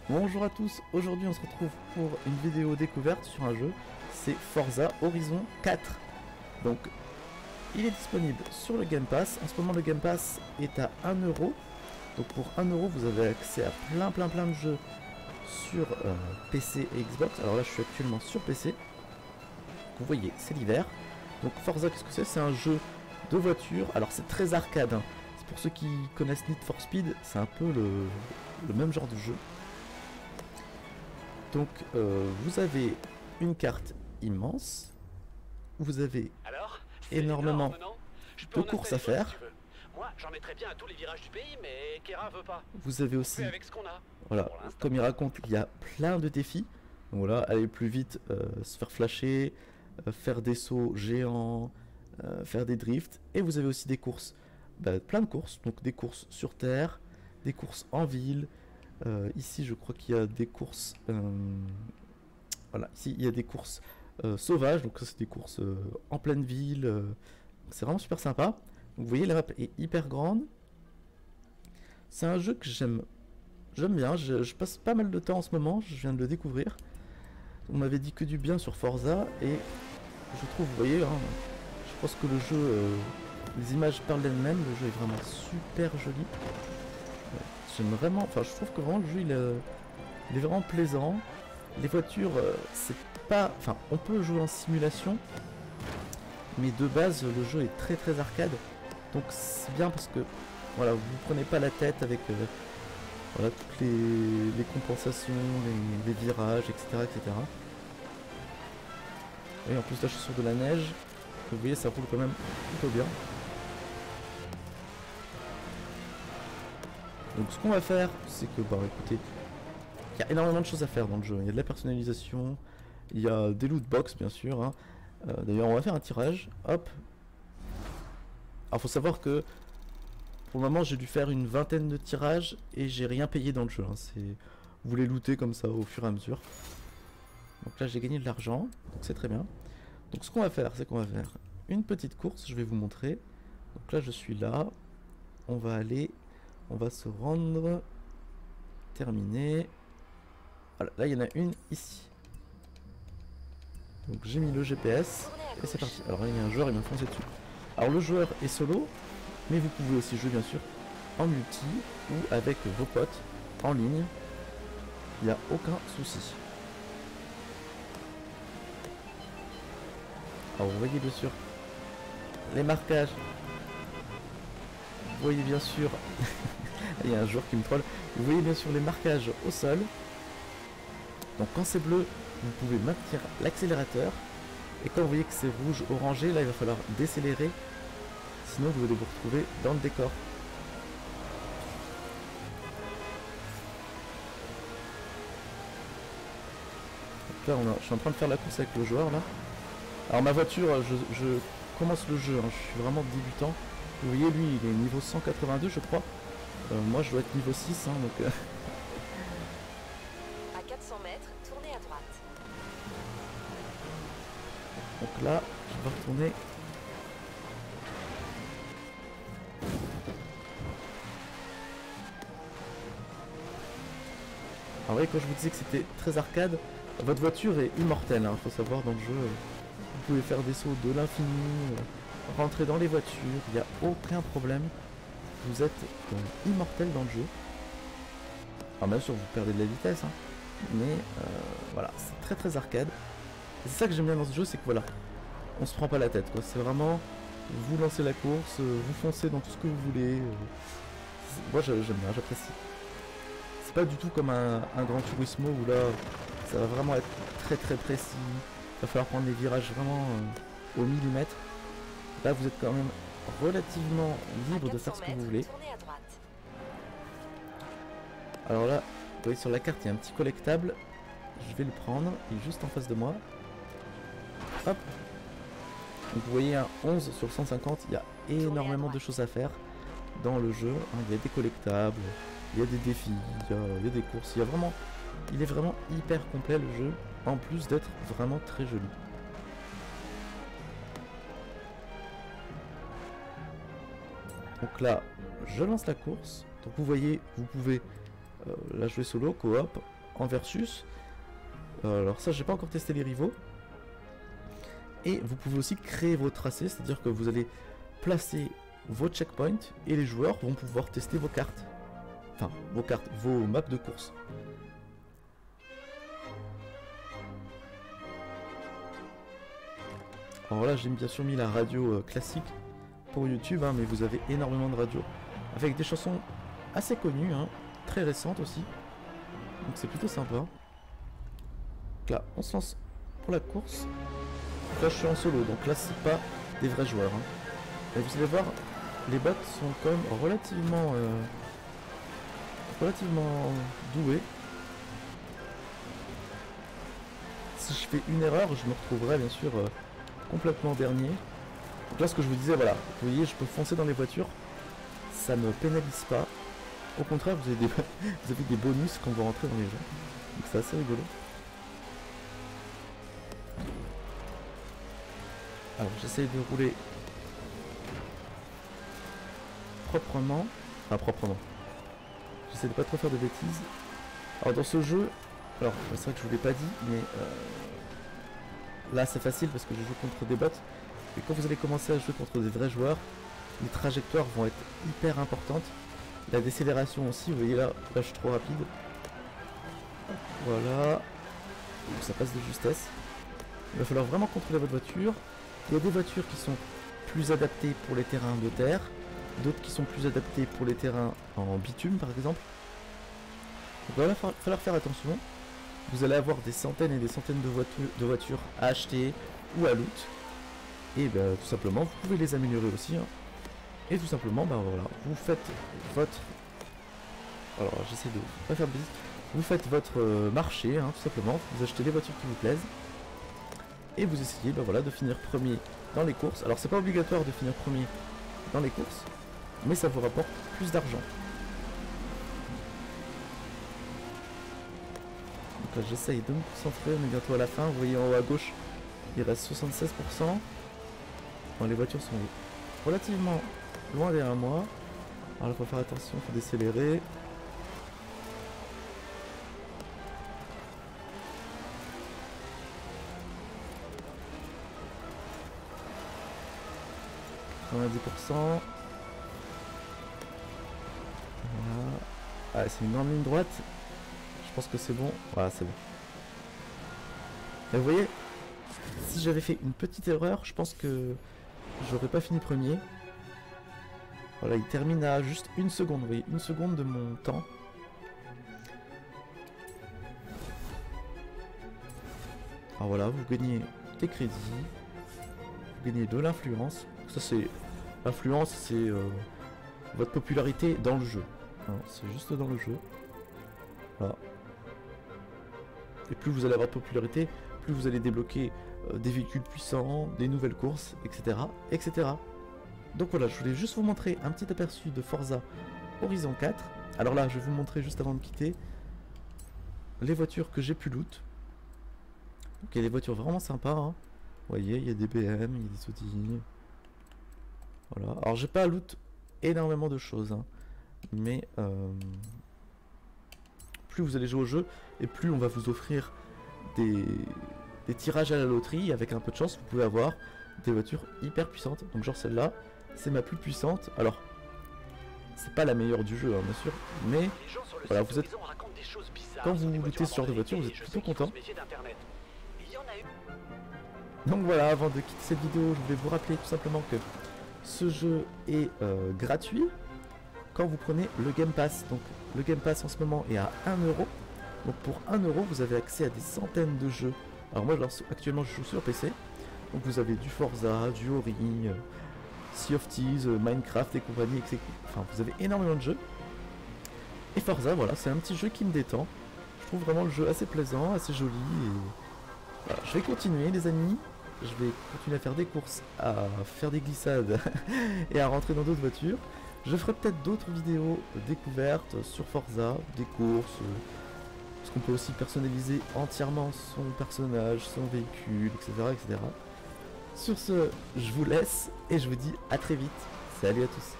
Bonjour à tous, aujourd'hui on se retrouve pour une vidéo découverte sur un jeu, c'est Forza Horizon 4. Donc il est disponible sur le Game Pass, en ce moment le Game Pass est à 1€. Donc pour 1€, vous avez accès à plein de jeux sur PC et Xbox. Alors là je suis actuellement sur PC, vous voyez c'est l'hiver. Donc Forza, qu'est-ce que c'est? C'est un jeu de voiture, alors c'est très arcade, hein. C'est pour ceux qui connaissent Need for Speed, c'est un peu le même genre de jeu. Donc vous avez une carte immense, vous avez énormément de courses à faire. Moi, j'en mettrais bien à tous les virages du pays, mais Kera veut pas. Vous avez aussi, avec ce qu'on a. voilà, comme il raconte, il y a plein de défis. Donc voilà, aller plus vite, se faire flasher, faire des sauts géants, faire des drifts. Et vous avez aussi des courses, plein de courses, donc des courses sur terre, des courses en ville. Ici je crois qu'il y a des courses, voilà, ici il y a des courses sauvages, donc ça c'est des courses en pleine ville, c'est vraiment super sympa. Donc, vous voyez la map est hyper grande, c'est un jeu que j'aime bien, je passe pas mal de temps en ce moment, je viens de le découvrir. On m'avait dit que du bien sur Forza et je trouve, vous voyez, hein, je pense que le jeu, les images parlent d'elles-mêmes, le jeu est vraiment super joli. J'aime vraiment, enfin je trouve que vraiment le jeu il est vraiment plaisant. Les voitures, c'est pas, enfin on peut jouer en simulation, mais de base le jeu est très arcade. Donc c'est bien parce que voilà, vous prenez pas la tête avec voilà, toutes les compensations, les virages, etc. Et en plus là je suis sur de la neige, vous voyez ça roule quand même plutôt bien. Donc ce qu'on va faire, c'est que, écoutez, il y a énormément de choses à faire dans le jeu. Il y a de la personnalisation, il y a des loot box bien sûr, hein. D'ailleurs on va faire un tirage, hop. Alors faut savoir que pour le moment j'ai dû faire une vingtaine de tirages et j'ai rien payé dans le jeu, hein. Vous les lootez comme ça au fur et à mesure. Donc là j'ai gagné de l'argent, donc c'est très bien. Donc ce qu'on va faire, c'est qu'on va faire une petite course, je vais vous montrer. Donc là je suis là, on va aller... On va se rendre. Terminé. Voilà, là il y en a une ici. Donc j'ai mis le GPS et c'est parti. Alors là il y a un joueur, il m'a foncé dessus. Alors le joueur est solo, mais vous pouvez aussi jouer bien sûr en multi ou avec vos potes en ligne. Il n'y a aucun souci. Alors vous voyez bien sûr les marquages. Vous voyez bien sûr. Il y a un joueur qui me troll. Vous voyez bien sûr les marquages au sol. Donc quand c'est bleu, vous pouvez maintenir l'accélérateur. Et quand vous voyez que c'est rouge orangé, là il va falloir décélérer. Sinon vous allez vous retrouver dans le décor. Donc là je suis en train de faire la course avec le joueur là. Alors ma voiture, je commence le jeu, hein, je suis vraiment débutant. Vous voyez lui il est niveau 182 je crois. Moi je dois être niveau 6, hein, donc... À 400 mètres, tournez à droite. Donc là, je vais retourner. Alors oui, quand je vous disais que c'était très arcade, votre voiture est immortelle, hein, faut savoir dans le jeu. Vous pouvez faire des sauts de l'infini, rentrer dans les voitures, il n'y a aucun problème. Vous êtes immortel dans le jeu. Alors bien sûr vous perdez de la vitesse, hein, mais voilà, c'est très arcade. Et c'est ça que j'aime bien dans ce jeu, c'est que voilà, on se prend pas la tête, quoi. C'est vraiment, vous lancez la course, vous foncez dans tout ce que vous voulez. Moi j'aime bien, j'apprécie. C'est pas du tout comme un Gran Turismo où là, ça va vraiment être très précis. Il va falloir prendre les virages vraiment au millimètre. Là vous êtes quand même relativement libre de faire ce que vous voulez. Alors là, vous voyez sur la carte il y a un petit collectable. Je vais le prendre, il est juste en face de moi. Hop. Donc vous voyez un 11 sur 150, il y a énormément de choses à faire dans le jeu, hein. Il y a des collectables, il y a des défis, il y a des courses, il est vraiment hyper complet le jeu, en plus d'être vraiment très joli. Donc là, je lance la course. Donc vous voyez, vous pouvez la jouer solo, coop, en versus. Alors ça, j'ai pas encore testé les rivaux. Et vous pouvez aussi créer vos tracés, c'est-à-dire que vous allez placer vos checkpoints et les joueurs vont pouvoir tester vos cartes. Enfin, vos maps de course. Alors là, j'ai bien sûr mis la radio classique pour YouTube, hein, mais vous avez énormément de radios avec des chansons assez connues, hein, très récentes aussi. Donc c'est plutôt sympa. Donc là, on se lance pour la course. Là, je suis en solo, donc là, c'est pas des vrais joueurs. Hein. Et vous allez voir, les bots sont quand même relativement doués. Si je fais une erreur, je me retrouverai bien sûr complètement dernier. Donc là, ce que je vous disais, voilà, vous voyez, je peux foncer dans les voitures, ça ne pénalise pas. Au contraire, vous avez des bonus quand vous rentrez dans les jeux. Donc c'est assez rigolo. Alors j'essaye de rouler proprement. Enfin proprement. J'essaie de pas trop faire de bêtises. Alors dans ce jeu, alors c'est vrai que je vous l'ai pas dit, mais là c'est facile parce que je joue contre des bots. Et quand vous allez commencer à jouer contre des vrais joueurs, les trajectoires vont être hyper importantes. La décélération aussi, vous voyez là je suis trop rapide. Voilà. Donc, ça passe de justesse. Il va falloir vraiment contrôler votre voiture. Il y a des voitures qui sont plus adaptées pour les terrains de terre, d'autres qui sont plus adaptées pour les terrains en bitume par exemple. Donc il va falloir faire attention. Vous allez avoir des centaines et des centaines de voitures à acheter ou à loot. Et ben, tout simplement, vous pouvez les améliorer aussi. Hein. Et tout simplement, ben voilà, vous faites votre... Alors j'essaie de pas faire de bêtises. Vous faites votre marché, hein, tout simplement. Vous achetez les voitures qui vous plaisent. Et vous essayez ben voilà, de finir premier dans les courses. Alors c'est pas obligatoire de finir premier dans les courses, mais ça vous rapporte plus d'argent. Donc là j'essaye de me concentrer, on est bientôt à la fin. Vous voyez en haut à gauche, il reste 76%. Bon, les voitures sont relativement loin derrière moi. Alors il faut faire attention, il faut décélérer. On a 10%. Voilà. Ah, c'est une grande ligne droite. Je pense que c'est bon. Voilà, c'est bon. Et vous voyez, si j'avais fait une petite erreur, je pense que j'aurais pas fini premier. Voilà, il termine à juste une seconde. Vous voyez, une seconde de mon temps. Alors voilà, vous gagnez des crédits. Vous gagnez de l'influence. Ça c'est... L'influence c'est votre popularité dans le jeu. Hein, c'est juste dans le jeu. Voilà. Et plus vous allez avoir de popularité, plus vous allez débloquer des véhicules puissants, des nouvelles courses, etc. etc. Donc voilà, je voulais juste vous montrer un petit aperçu de Forza Horizon 4. Alors là, je vais vous montrer juste avant de quitter les voitures que j'ai pu loot. Donc il y a des voitures vraiment sympas. Hein. Vous voyez, il y a des BM, il y a des Audi. Voilà. Alors j'ai pas loot énormément de choses. Hein. Mais plus vous allez jouer au jeu et plus on va vous offrir des tirages à la loterie. Avec un peu de chance, vous pouvez avoir des voitures hyper puissantes. Donc genre celle-là, c'est ma plus puissante. Alors, c'est pas la meilleure du jeu, hein, bien sûr. Mais voilà, vous êtes... Quand vous lootez ce genre de voiture, vous êtes plutôt content. Donc voilà, avant de quitter cette vidéo, je voulais vous rappeler tout simplement que ce jeu est gratuit quand vous prenez le Game Pass. Donc le Game Pass en ce moment est à 1€. Donc pour 1€, vous avez accès à des centaines de jeux. Alors moi actuellement je joue sur PC. Donc vous avez du Forza, du Ori, Sea of Thieves, Minecraft et compagnie, etc. Enfin vous avez énormément de jeux. Et Forza, voilà, c'est un petit jeu qui me détend. Je trouve vraiment le jeu assez plaisant, assez joli. Et... Voilà, je vais continuer les amis. Je vais continuer à faire des courses, à faire des glissades et à rentrer dans d'autres voitures. Je ferai peut-être d'autres vidéos découvertes sur Forza, des courses, parce qu'on peut aussi personnaliser entièrement son personnage, son véhicule, etc., etc. Sur ce, je vous laisse et je vous dis à très vite. Salut à tous.